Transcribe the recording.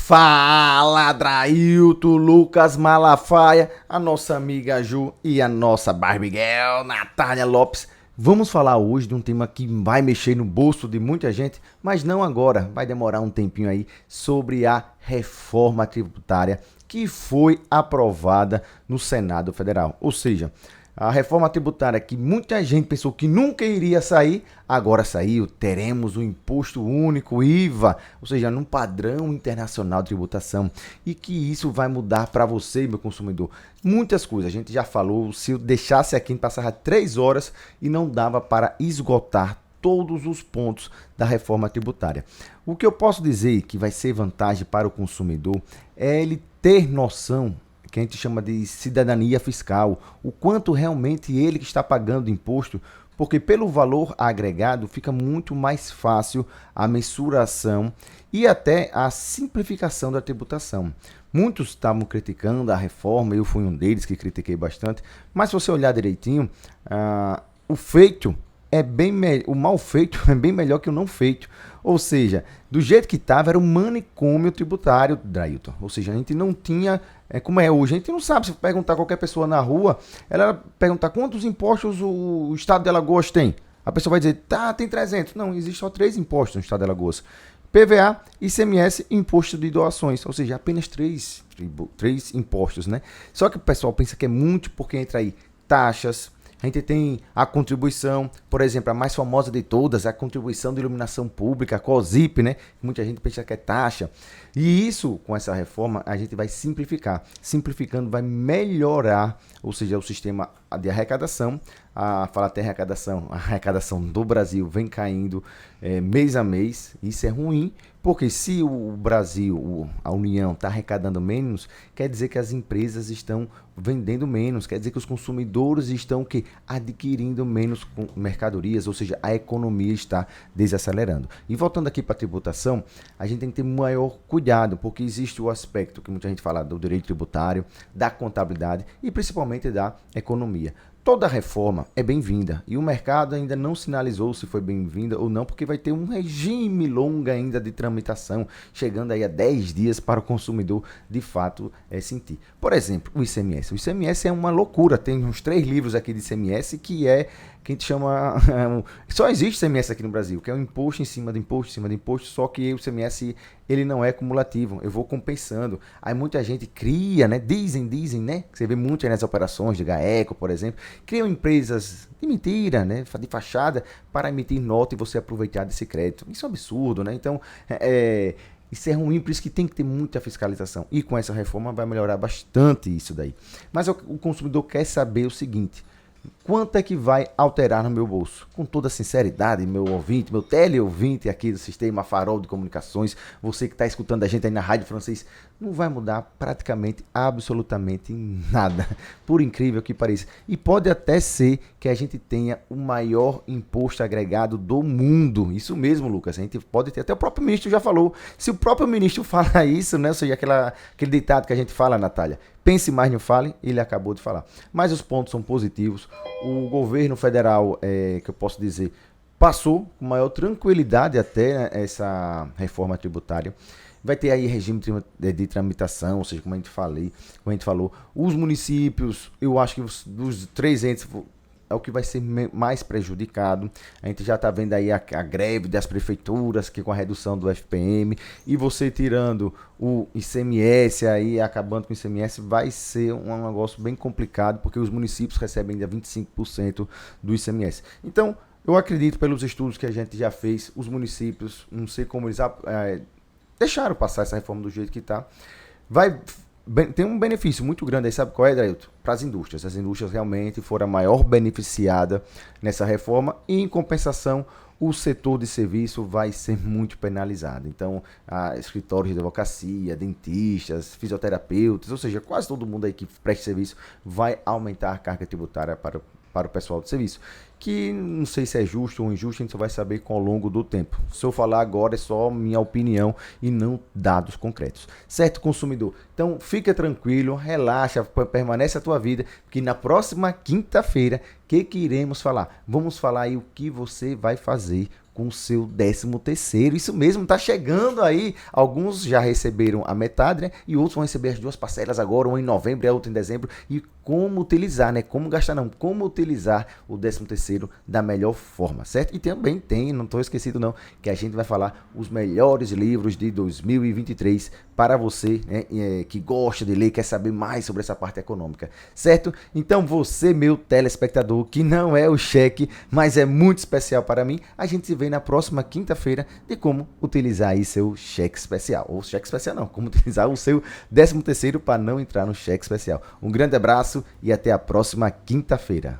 Fala, Drailton, Lucas Malafaia, a nossa amiga Ju e a nossa Barbie Girl, Natália Lopes. Vamos falar hoje de um tema que vai mexer no bolso de muita gente, mas não agora, vai demorar um tempinho aí, sobre a reforma tributária que foi aprovada no Senado Federal. Ou seja, a reforma tributária que muita gente pensou que nunca iria sair, agora saiu. Teremos o imposto único, IVA, ou seja, num padrão internacional de tributação. E que isso vai mudar para você, meu consumidor. Muitas coisas, a gente já falou, se eu deixasse aqui, passava 3 horas e não dava para esgotar todos os pontos da reforma tributária. O que eu posso dizer que vai ser vantagem para o consumidor é ele ter noção que a gente chama de cidadania fiscal, o quanto realmente ele que está pagando imposto, porque pelo valor agregado fica muito mais fácil a mensuração e até a simplificação da tributação. Muitos estavam criticando a reforma, eu fui um deles que critiquei bastante, mas se você olhar direitinho, o feito é o mal feito é bem melhor que o não feito. Ou seja, do jeito que estava, era um manicômio tributário, Drailton. Ou seja, a gente não tinha, como é hoje, a gente não sabe. Se perguntar a qualquer pessoa na rua, ela perguntar quantos impostos o estado de Alagoas tem. A pessoa vai dizer, tá, tem 300. Não, existe só 3 impostos no estado de Alagoas. PVA, ICMS e imposto de doações. Ou seja, apenas 3 impostos, né? Só que o pessoal pensa que é muito porque entra aí taxas. A gente tem a contribuição, por exemplo, a mais famosa de todas, a contribuição de iluminação pública, a COSIP, né? Muita gente pensa que é taxa. E isso, com essa reforma, a gente vai simplificar. Simplificando vai melhorar, ou seja, o sistema de arrecadação. Fala até arrecadação, a arrecadação do Brasil vem caindo mês a mês. Isso é ruim, porque se o Brasil, a União, está arrecadando menos, quer dizer que as empresas estão vendendo menos, quer dizer que os consumidores estão adquirindo menos mercadorias, ou seja, a economia está desacelerando. E voltando aqui para a tributação, a gente tem que ter maior cuidado, porque existe o aspecto que muita gente fala do direito tributário, da contabilidade e principalmente da economia. Toda reforma é bem-vinda e o mercado ainda não sinalizou se foi bem-vinda ou não, porque vai ter um regime longo ainda de tramitação, chegando aí a 10 dias para o consumidor de fato sentir. Por exemplo, o ICMS. O ICMS é uma loucura, tem uns 3 livros aqui de ICMS que a gente chama... Só existe ICMS aqui no Brasil, que é um imposto em cima de imposto, em cima de imposto, só que o ICMS ele não é cumulativo, eu vou compensando. Aí muita gente cria, né? Dizem, né? Que você vê muito aí nas operações de GAECO, por exemplo, criam empresas de mentira, né? De fachada, para emitir nota e você aproveitar desse crédito. Isso é um absurdo, né? Então, isso é ruim, por isso que tem que ter muita fiscalização. E com essa reforma vai melhorar bastante isso daí. Mas o consumidor quer saber o seguinte: quanto é que vai alterar no meu bolso? Com toda sinceridade, meu ouvinte, meu teleouvinte aqui do Sistema Farol de Comunicações, você que está escutando a gente aí na Rádio Francês, não vai mudar praticamente, absolutamente nada, por incrível que pareça. E pode até ser que a gente tenha o maior imposto agregado do mundo. Isso mesmo, Lucas, a gente pode ter, até o próprio ministro já falou. Se o próprio ministro fala isso, né? Ou seja, aquele ditado que a gente fala, Natália, pense mais, não fale, ele acabou de falar. Mas os pontos são positivos. O governo federal, que eu posso dizer, passou com maior tranquilidade até, né, essa reforma tributária. Vai ter aí regime de tramitação, ou seja, como a gente falou, os municípios, eu acho que dos 3 entes é o que vai ser mais prejudicado. A gente já está vendo aí a greve das prefeituras, que com a redução do FPM, e você tirando o ICMS, aí acabando com o ICMS, vai ser um negócio bem complicado, porque os municípios recebem ainda 25% do ICMS. Então, eu acredito, pelos estudos que a gente já fez, os municípios, não sei como eles deixaram passar essa reforma do jeito que está, tem um benefício muito grande aí, sabe qual é, Drailton? Para as indústrias. As indústrias realmente foram a maior beneficiada nessa reforma e, em compensação, o setor de serviço vai ser muito penalizado. Então, escritórios de advocacia, dentistas, fisioterapeutas, ou seja, quase todo mundo aí que presta serviço vai aumentar a carga tributária para o pessoal de serviço, que não sei se é justo ou injusto, a gente só vai saber ao longo do tempo. Se eu falar agora é só minha opinião e não dados concretos. Certo, consumidor? Então fica tranquilo, relaxa, permanece a tua vida, que na próxima quinta-feira, que iremos falar? Vamos falar aí o que você vai fazer com o seu 13º. Isso mesmo, tá chegando aí. Alguns já receberam a metade, né? E outros vão receber as 2 parcelas agora, uma em novembro e a outra em dezembro. E como utilizar, né? Como gastar não, como utilizar o 13º da melhor forma, certo? E também tem, não estou esquecido não, que a gente vai falar os melhores livros de 2023 para você, né, que gosta de ler, quer saber mais sobre essa parte econômica, certo? Então você, meu telespectador, que não é o cheque, mas é muito especial para mim, a gente se vê na próxima quinta-feira de como utilizar aí seu cheque especial, ou cheque especial não, como utilizar o seu 13º para não entrar no cheque especial. Um grande abraço e até a próxima quinta-feira.